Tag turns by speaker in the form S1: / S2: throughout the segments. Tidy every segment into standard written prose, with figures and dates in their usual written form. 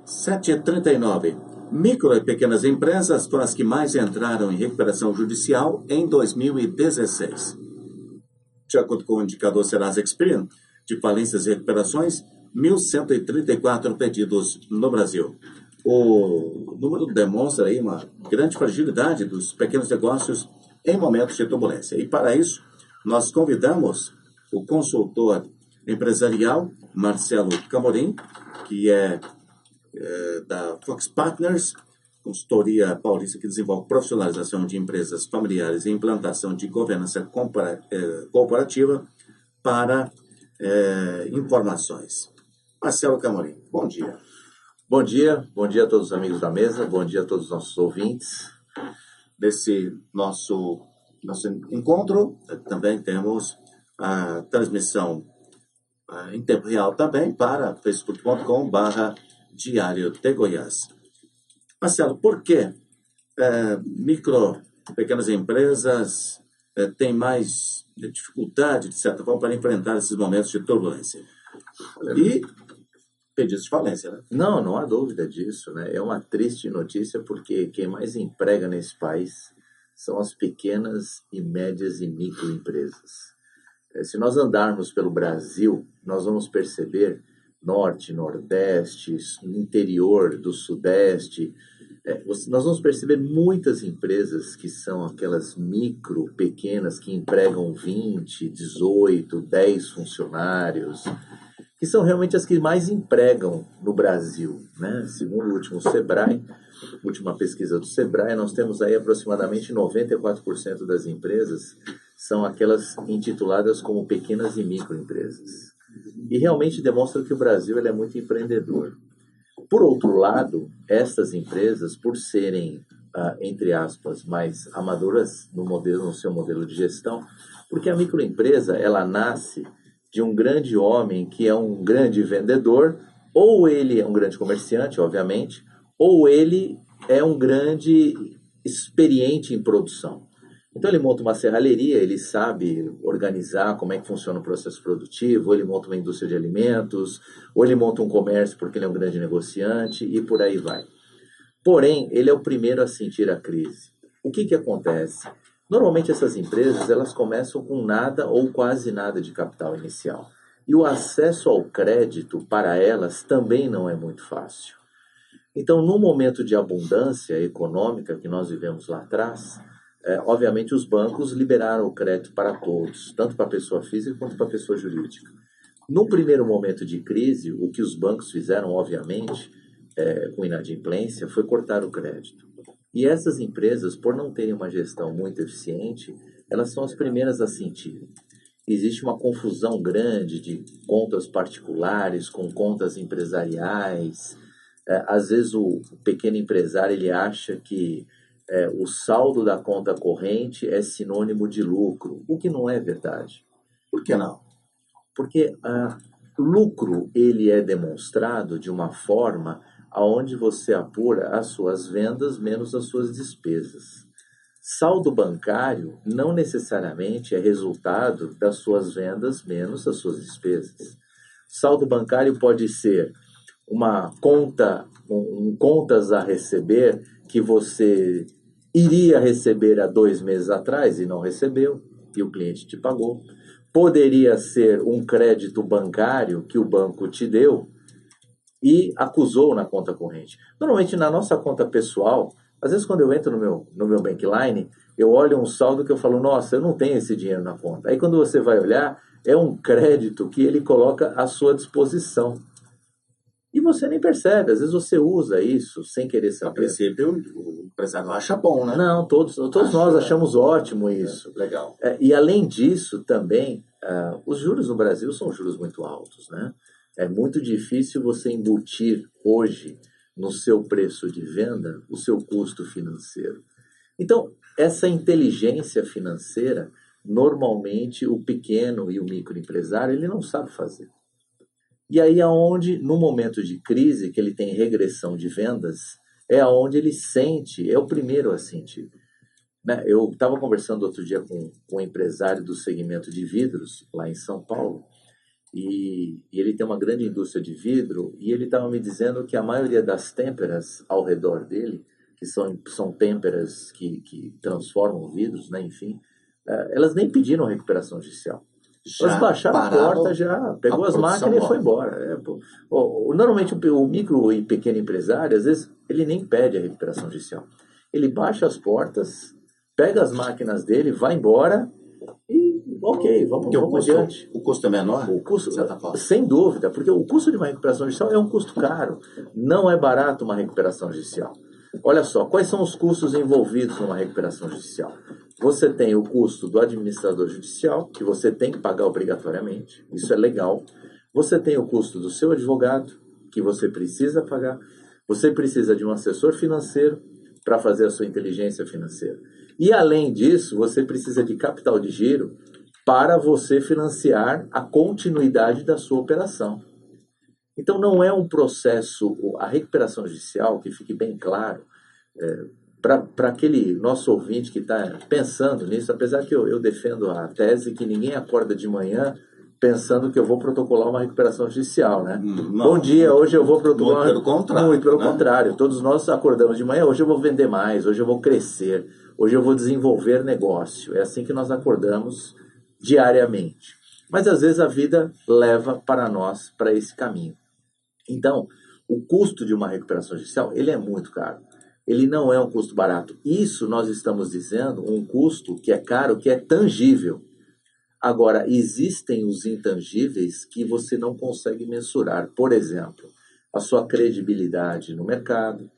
S1: 7h39. Micro e pequenas empresas foram as que mais entraram em recuperação judicial em 2016. De acordo com o indicador Serasa Experian, de falências e recuperações, 1.134 pedidos no Brasil. O número demonstra aí uma grande fragilidade dos pequenos negócios em momentos de turbulência. E para isso, nós convidamos o consultor empresarial Marcelo Camorim, que é da Fox Partners, consultoria paulista que desenvolve profissionalização de empresas familiares e implantação de governança corporativa para informações. Marcelo Camorim, bom dia.
S2: Bom dia a todos os amigos da mesa, bom dia a todos os nossos ouvintes.
S1: Nesse nosso encontro, também temos a transmissão em tempo real também para facebook.com/Diário de Goiás. Marcelo, por que micro, pequenas empresas têm mais dificuldade, de certa forma, para enfrentar esses momentos de turbulência? E pedidos de falência, né?
S2: Não há dúvida disso, né? É uma triste notícia porque quem mais emprega nesse país são as pequenas e médias e microempresas. Se nós andarmos pelo Brasil, nós vamos perceber norte, nordeste, interior do sudeste, nós vamos perceber muitas empresas que são aquelas micro, pequenas, que empregam 20, 18, 10 funcionários, que são realmente as que mais empregam no Brasil, né? Segundo o último Sebrae, última pesquisa do Sebrae, nós temos aí aproximadamente 94% das empresas são aquelas intituladas como pequenas e microempresas. E realmente demonstra que o Brasil ele é muito empreendedor. Por outro lado, estas empresas, por serem, entre aspas, mais amadoras no seu modelo de gestão, porque a microempresa ela nasce de um grande homem que é um grande vendedor, ou ele é um grande comerciante, obviamente, ou ele é um grande experiente em produção. Então ele monta uma serralheria, ele sabe organizar como é que funciona o processo produtivo, ou ele monta uma indústria de alimentos, ou ele monta um comércio porque ele é um grande negociante e por aí vai. Porém, ele é o primeiro a sentir a crise. O que acontece? Normalmente essas empresas elas começam com nada ou quase nada de capital inicial. E o acesso ao crédito para elas também não é muito fácil. Então, no momento de abundância econômica que nós vivemos lá atrás, obviamente os bancos liberaram o crédito para todos, tanto para a pessoa física quanto para a pessoa jurídica. No primeiro momento de crise, o que os bancos fizeram, obviamente, com inadimplência, foi cortar o crédito. E essas empresas, por não terem uma gestão muito eficiente, elas são as primeiras a sentir. Existe uma confusão grande de contas particulares com contas empresariais. Às vezes o pequeno empresário ele acha que o saldo da conta corrente é sinônimo de lucro, o que não é verdade.
S1: Por que não?
S2: Porque lucro ele é demonstrado de uma forma onde você apura as suas vendas menos as suas despesas. Saldo bancário não necessariamente é resultado das suas vendas menos as suas despesas. Saldo bancário pode ser uma conta, contas a receber que você iria receber há 2 meses atrás e não recebeu, e o cliente te pagou. Poderia ser um crédito bancário que o banco te deu e acusou na conta corrente. Normalmente na nossa conta pessoal, às vezes quando eu entro no meu Bankline, eu olho um saldo que eu falo, nossa, eu não tenho esse dinheiro na conta. Aí quando você vai olhar, é um crédito que ele coloca à sua disposição. E você nem percebe, às vezes você usa isso sem querer saber.
S1: A princípio, o empresário acha bom, né?
S2: Não, todos nós achamos ótimo isso.
S1: Legal.
S2: E além disso, também, os juros no Brasil são juros muito altos, né? É muito difícil você embutir hoje no seu preço de venda o seu custo financeiro. Então, essa inteligência financeira, normalmente o pequeno e o microempresário, ele não sabe fazer. E aí aonde, no momento de crise, que ele tem regressão de vendas, é aonde ele sente, é o primeiro a sentir. Né? Eu estava conversando outro dia com um empresário do segmento de vidros, lá em São Paulo, e ele tem uma grande indústria de vidro, e ele estava me dizendo que a maioria das têmperas ao redor dele, que são têmperas que transformam vidros, né, enfim, elas nem pediram recuperação judicial. Elas baixaram a porta, já pegou as máquinas e foi embora. Normalmente o micro e pequeno empresário, às vezes, ele nem pede a recuperação judicial. Ele baixa as portas, pega as máquinas dele, vai embora e ok, vamos adiante.
S1: O custo é menor?
S2: O custo, sem dúvida, porque o custo de uma recuperação judicial é um custo caro. Não é barato uma recuperação judicial. Olha só, quais são os custos envolvidos numa recuperação judicial? Você tem o custo do administrador judicial, que você tem que pagar obrigatoriamente, isso é legal. Você tem o custo do seu advogado, que você precisa pagar. Você precisa de um assessor financeiro para fazer a sua inteligência financeira. E além disso, você precisa de capital de giro para você financiar a continuidade da sua operação. Então não é um processo, a recuperação judicial, que fique bem claro, para aquele nosso ouvinte que está pensando nisso, apesar que eu defendo a tese que ninguém acorda de manhã pensando que eu vou protocolar uma recuperação judicial, né?
S1: Não,
S2: bom dia, hoje eu vou protocolar...
S1: Muito pelo contrário.
S2: Muito pelo contrário. Todos nós acordamos de manhã, hoje eu vou vender mais, hoje eu vou crescer, hoje eu vou desenvolver negócio. É assim que nós acordamos diariamente. Mas às vezes a vida leva para nós para esse caminho. Então, o custo de uma recuperação judicial, ele é muito caro. Ele não é um custo barato. Isso nós estamos dizendo um custo que é caro, que é tangível. Agora, existem os intangíveis que você não consegue mensurar. Por exemplo, a sua credibilidade no mercado.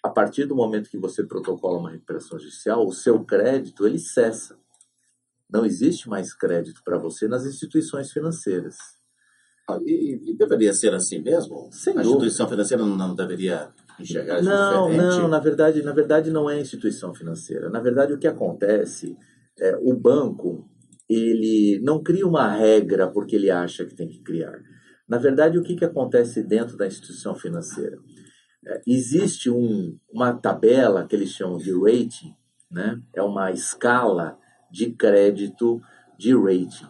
S2: A partir do momento que você protocola uma recuperação judicial, o seu crédito, ele cessa. Não existe mais crédito para você nas instituições financeiras.
S1: E deveria ser assim mesmo?
S2: Sem
S1: a
S2: dúvida.
S1: Instituição financeira não deveria enxergar isso
S2: Não,
S1: diferente?
S2: na verdade não é instituição financeira. Na verdade, o que acontece é o banco, ele não cria uma regra porque ele acha que tem que criar. Na verdade, o que acontece dentro da instituição financeira? Existe uma tabela que eles chamam de rating, né? É uma escala de crédito de rating.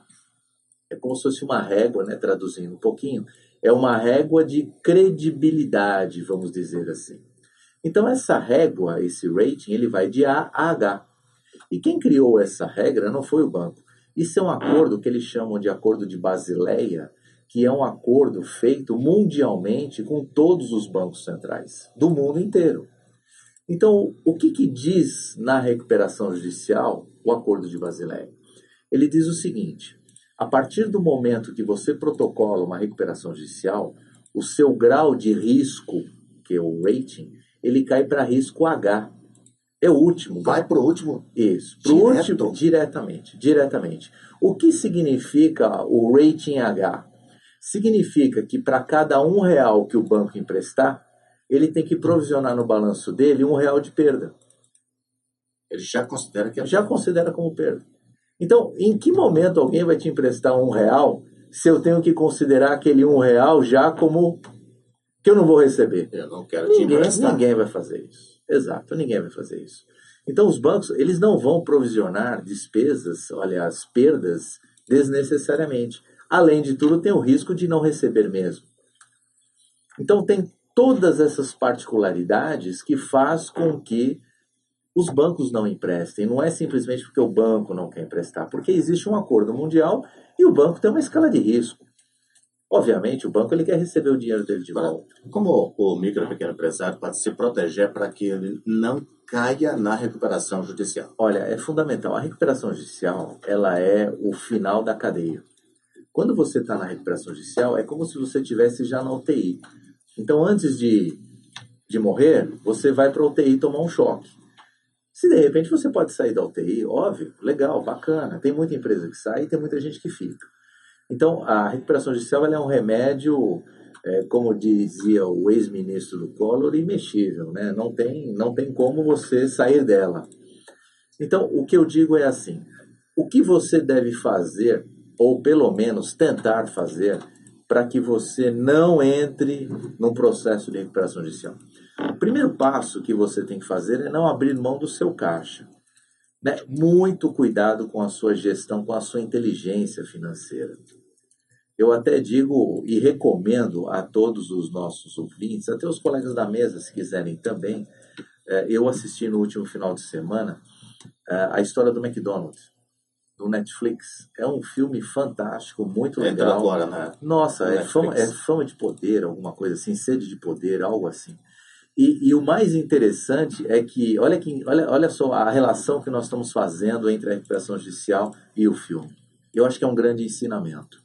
S2: É como se fosse uma régua, né? Traduzindo um pouquinho, é uma régua de credibilidade, vamos dizer assim. Então, essa régua, esse rating, ele vai de A a H. E quem criou essa regra não foi o banco. Isso é um acordo que eles chamam de Acordo de Basileia, que é um acordo feito mundialmente com todos os bancos centrais do mundo inteiro. Então, o que diz na recuperação judicial o Acordo de Basileia? Ele diz o seguinte: a partir do momento que você protocola uma recuperação judicial, o seu grau de risco, que é o rating, ele cai para risco H. É o último.
S1: Vai para o último?
S2: Isso. Para o último, diretamente. O que significa o rating H? Significa que para cada R$1 que o banco emprestar, ele tem que provisionar no balanço dele R$1 de perda.
S1: Ele já considera que é
S2: já considera como perda. Então, em que momento alguém vai te emprestar R$1 se eu tenho que considerar aquele R$1 já como que eu não vou receber?
S1: Eu não quero te emprestar.
S2: Ninguém vai fazer isso. Exato, ninguém vai fazer isso. Então, os bancos, eles não vão provisionar despesas, aliás, perdas desnecessariamente. Além de tudo, tem o risco de não receber mesmo. Então, tem todas essas particularidades que faz com que os bancos não emprestem. Não é simplesmente porque o banco não quer emprestar, porque existe um acordo mundial e o banco tem uma escala de risco. Obviamente, o banco ele quer receber o dinheiro dele de volta.
S1: Como o micro e pequeno empresário pode se proteger para que ele não caia na recuperação judicial?
S2: Olha, é fundamental. A recuperação judicial, ela é o final da cadeia. Quando você está na recuperação judicial, é como se você estivesse já na UTI. Então, antes de morrer, você vai para a UTI tomar um choque. Se de repente você pode sair da UTI, óbvio, legal, bacana. Tem muita empresa que sai e tem muita gente que fica. Então, a recuperação judicial ela é um remédio, como dizia o ex-ministro do Collor, imexível, né? Não tem como você sair dela. Então, o que eu digo é assim, o que você deve fazer, ou pelo menos tentar fazer, para que você não entre num processo de recuperação judicial? O primeiro passo que você tem que fazer é não abrir mão do seu caixa. Né? Muito cuidado com a sua gestão, com a sua inteligência financeira. Eu até digo e recomendo a todos os nossos ouvintes, até os colegas da mesa, se quiserem também, eu assisti no último final de semana a história do McDonald's, do Netflix. É um filme fantástico, muito
S1: Entra
S2: legal.
S1: agora, né?
S2: Nossa,
S1: No
S2: é
S1: Netflix.
S2: fama de poder, alguma coisa assim, sede de poder, algo assim. E o mais interessante é que, olha só a relação que nós estamos fazendo entre a recuperação judicial e o filme. Eu acho que é um grande ensinamento.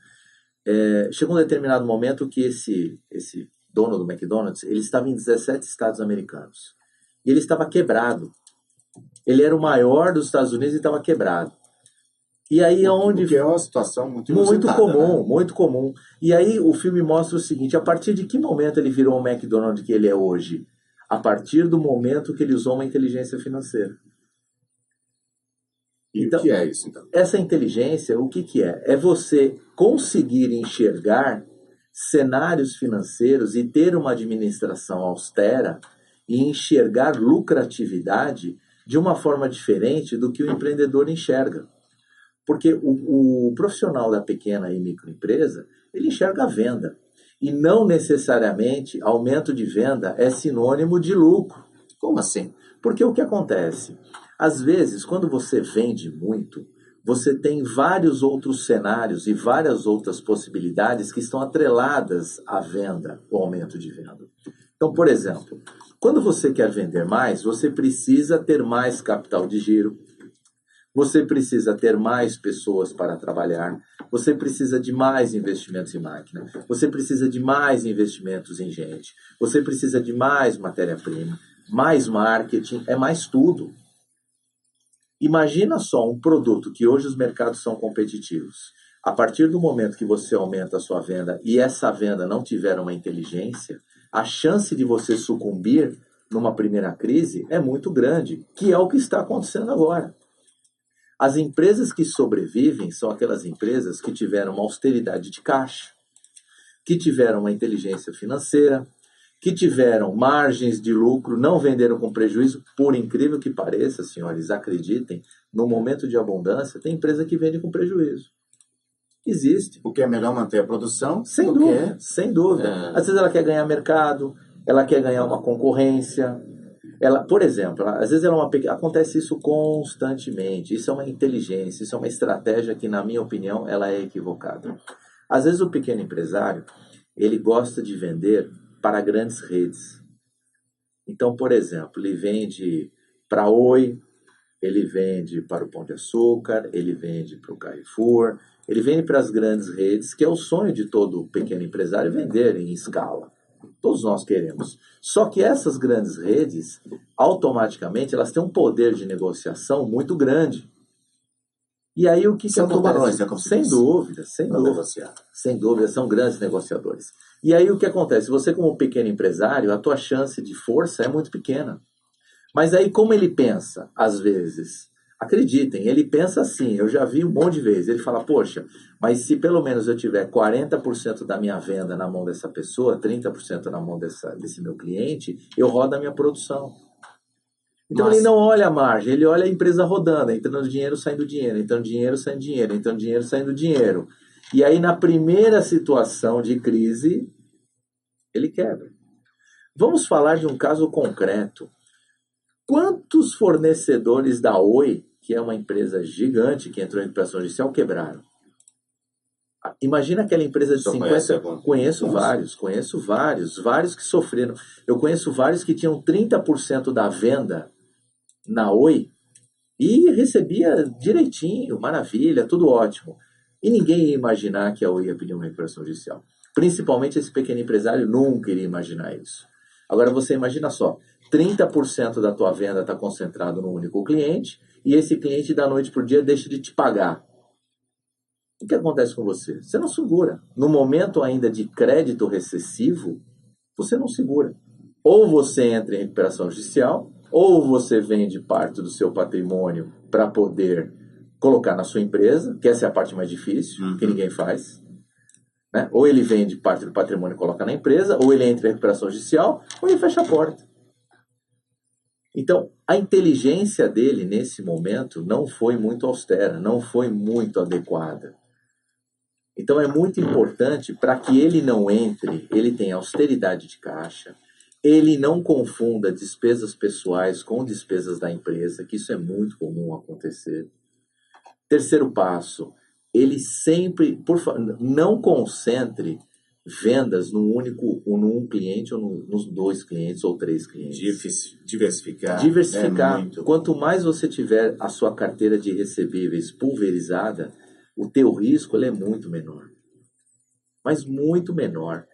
S2: Chegou um determinado momento que esse dono do McDonald's, ele estava em 17 estados americanos. E ele estava quebrado. Ele era o maior dos Estados Unidos e estava quebrado. E aí é onde...
S1: Porque é uma situação muito
S2: Muito
S1: inusitada,
S2: comum,
S1: né?
S2: muito comum. E aí o filme mostra o seguinte, a partir de que momento ele virou o McDonald's que ele é hoje? A partir do momento que ele usou uma inteligência financeira.
S1: E
S2: Então,
S1: o que é isso, então?
S2: essa inteligência, o que que é? É você conseguir enxergar cenários financeiros e ter uma administração austera e enxergar lucratividade de uma forma diferente do que o empreendedor enxerga. Porque o profissional da pequena e microempresa, ele enxerga a venda. E não necessariamente aumento de venda é sinônimo de lucro.
S1: Como assim?
S2: Porque o que acontece? Às vezes, quando você vende muito, você tem vários outros cenários e várias outras possibilidades que estão atreladas à venda, ao aumento de venda. Então, por exemplo, quando você quer vender mais, você precisa ter mais capital de giro, você precisa ter mais pessoas para trabalhar, você precisa de mais investimentos em máquina, você precisa de mais investimentos em gente, você precisa de mais matéria-prima, mais marketing, é mais tudo. Imagina só um produto que hoje os mercados são competitivos. A partir do momento que você aumenta a sua venda e essa venda não tiver uma inteligência, a chance de você sucumbir numa primeira crise é muito grande, que é o que está acontecendo agora. As empresas que sobrevivem são aquelas empresas que tiveram uma austeridade de caixa, que tiveram uma inteligência financeira, que tiveram margens de lucro, não venderam com prejuízo. Por incrível que pareça, senhores, acreditem, no momento de abundância, tem empresa que vende com prejuízo. Existe.
S1: Porque é melhor manter a produção
S2: Sem
S1: do
S2: dúvida,
S1: que...
S2: sem dúvida. Às vezes ela quer ganhar mercado, ela quer ganhar uma concorrência. Ela, por exemplo, às vezes ela é acontece isso constantemente. Isso é uma inteligência, isso é uma estratégia que, na minha opinião, ela é equivocada. Às vezes o pequeno empresário, ele gosta de vender para grandes redes. Então, por exemplo, ele vende para a Oi, ele vende para o Pão de Açúcar, ele vende para o Carrefour, ele vende para as grandes redes, que é o sonho de todo pequeno empresário vender em escala. Todos nós queremos. Só que essas grandes redes, automaticamente, elas têm um poder de negociação muito grande. E aí o que
S1: São
S2: acontece?
S1: tubarões, né, como se
S2: Sem
S1: diz,
S2: dúvida, sem
S1: para
S2: dúvida.
S1: negociar.
S2: Sem dúvida, são grandes negociadores. E aí o que acontece? Você, como pequeno empresário, a tua chance de força é muito pequena. Mas aí como ele pensa, às vezes? Acreditem, ele pensa assim, eu já vi um monte de vezes. Ele fala, poxa, mas se pelo menos eu tiver 40% da minha venda na mão dessa pessoa, 30% na mão desse meu cliente, eu rodo a minha produção. Então ele não olha a margem, ele olha a empresa rodando, entrando dinheiro, saindo dinheiro, entrando dinheiro, saindo dinheiro, entrando dinheiro, saindo dinheiro. E aí na primeira situação de crise, ele quebra. Vamos falar de um caso concreto. Quantos fornecedores da Oi, que é uma empresa gigante que entrou em recuperação judicial, quebraram? Imagina aquela empresa de
S1: Só
S2: 50...
S1: conhece
S2: Conheço vários que sofreram. Eu conheço vários que tinham 30% da venda na Oi e recebia direitinho, maravilha, tudo ótimo. E ninguém ia imaginar que a Oi ia pedir uma recuperação judicial. Principalmente esse pequeno empresário nunca iria imaginar isso. Agora você imagina só, 30% da tua venda está concentrado num único cliente e esse cliente da noite para o dia deixa de te pagar. O que acontece com você? Você não segura. No momento ainda de crédito recessivo, você não segura. Ou você entra em recuperação judicial, ou você vende parte do seu patrimônio para poder colocar na sua empresa, que essa é a parte mais difícil, que ninguém faz. Né? Ou ele vende parte do patrimônio e coloca na empresa, ou ele entra em recuperação judicial, ou ele fecha a porta. Então, a inteligência dele nesse momento não foi muito austera, não foi muito adequada. Então é muito importante para que ele não entre, ele tenha austeridade de caixa, ele não confunda despesas pessoais com despesas da empresa, que isso é muito comum acontecer. Terceiro passo, ele sempre, por favor, não concentre vendas num cliente ou nos 2 clientes ou 3 clientes.
S1: Diversificar.
S2: Diversificar. Quanto mais você tiver a sua carteira de recebíveis pulverizada, o teu risco ele é muito menor. Mas muito menor.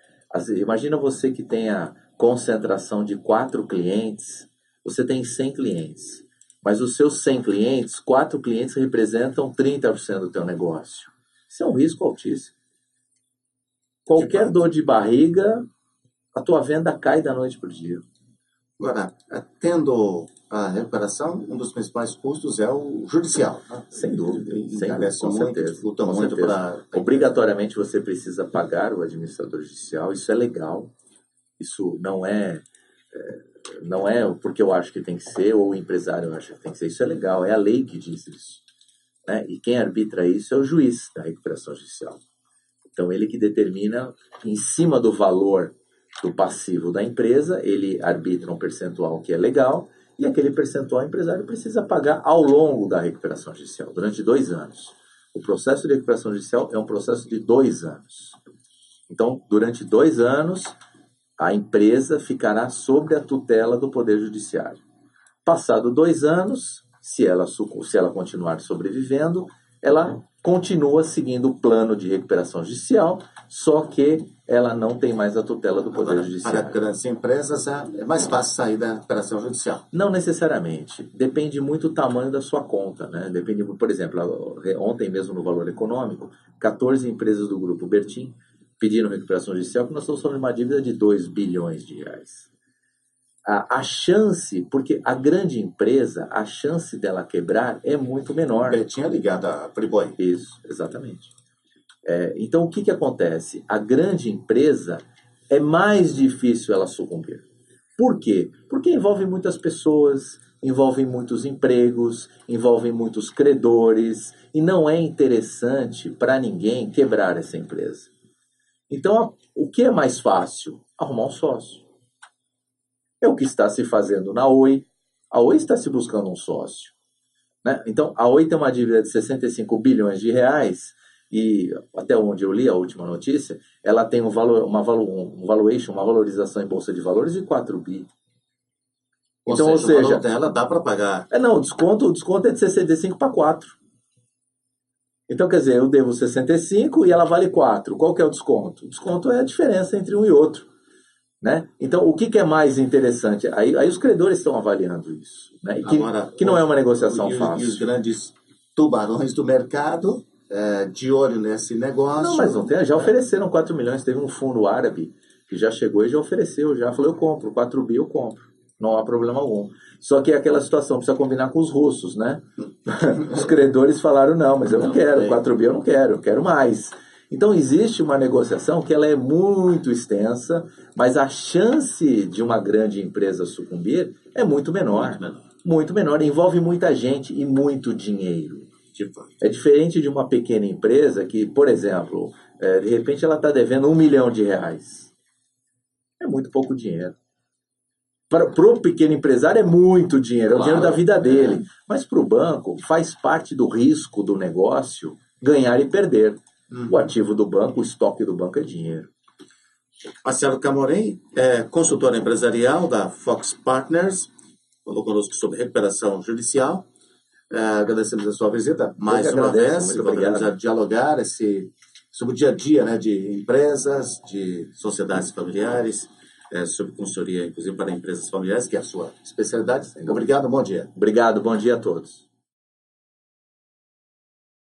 S2: Imagina você que tenha concentração de 4 clientes, você tem 100 clientes. Mas os seus 100 clientes, 4 clientes representam 30% do teu negócio. Isso é um risco altíssimo. Qualquer dor de barriga, a tua venda cai da noite para o dia.
S1: Agora, tendo a recuperação, um dos principais custos é o judicial. Né?
S2: Sem dúvida.
S1: Com certeza. Luta muito para...
S2: Obrigatoriamente você precisa pagar o administrador judicial, isso é legal. Isso não é porque eu acho que tem que ser ou o empresário acha que tem que ser. Isso é legal, é a lei que diz isso. Né? E quem arbitra isso é o juiz da recuperação judicial. Então, ele que determina, em cima do valor do passivo da empresa, ele arbitra um percentual que é legal, e aquele percentual o empresário precisa pagar ao longo da recuperação judicial, durante 2 anos. O processo de recuperação judicial é um processo de 2 anos. Então, durante 2 anos, a empresa ficará sob a tutela do Poder Judiciário. Passado 2 anos, se ela continuar sobrevivendo, ela continua seguindo o plano de recuperação judicial, só que ela não tem mais a tutela do Poder Judiciário.
S1: Para grandes empresas é mais fácil sair da recuperação judicial.
S2: Não necessariamente. Depende muito do tamanho da sua conta. Né? Depende, por exemplo, ontem mesmo no Valor Econômico, 14 empresas do Grupo Bertin pediram recuperação judicial, porque nós estamos falando de uma dívida de 2 bilhões de reais. A chance, porque a grande empresa, a chance dela quebrar é muito menor.
S1: Bertin é ligada a Friboi.
S2: Isso, exatamente. Então, o que acontece? A grande empresa é mais difícil ela sucumbir. Por quê? Porque envolve muitas pessoas, envolve muitos empregos, envolve muitos credores, e não é interessante para ninguém quebrar essa empresa. Então, o que é mais fácil? Arrumar um sócio. É o que está se fazendo na Oi. A Oi está se buscando um sócio. Né? Então, a Oi tem uma dívida de 65 bilhões de reais e, até onde eu li a última notícia, ela tem uma valorização em Bolsa de Valores de 4 bi.
S1: Então, ou seja, o valor dela dá para pagar.
S2: Não, o desconto é de 65 para 4. Então, quer dizer, eu devo 65 e ela vale 4. Qual que é o desconto? O desconto é a diferença entre um e outro. Né? Então, o que é mais interessante? Aí os credores estão avaliando isso. Né? E que não é uma negociação fácil.
S1: E os grandes tubarões do mercado de olho nesse negócio.
S2: Não, mas não tem, já ofereceram 4 milhões. Teve um fundo árabe que já chegou e já ofereceu. Já falou, eu compro, 4 bi eu compro. Não há problema algum. Só que é aquela situação, precisa combinar com os russos, né? Os credores falaram, não, mas eu não quero, 4 bi eu quero mais. Então, existe uma negociação que ela é muito extensa, mas a chance de uma grande empresa sucumbir é muito menor. Muito menor. Envolve muita gente e muito dinheiro. É diferente de uma pequena empresa que, por exemplo, de repente ela está devendo 1 milhão de reais. É muito pouco dinheiro. Para o pequeno empresário é muito dinheiro, é o dinheiro da vida dele. Mas para o banco faz parte do risco do negócio ganhar e perder. O ativo do banco, o estoque do banco é dinheiro.
S1: Marcelo Camorim, consultor empresarial da Fox Partners, falou conosco sobre recuperação judicial. Agradecemos a sua visita mais uma vez. Vamos dialogar sobre o dia a dia, né, de empresas, de sociedades familiares, sobre consultoria, inclusive para empresas familiares, que é a sua especialidade. Obrigado, bom dia.
S2: Obrigado, bom dia a todos.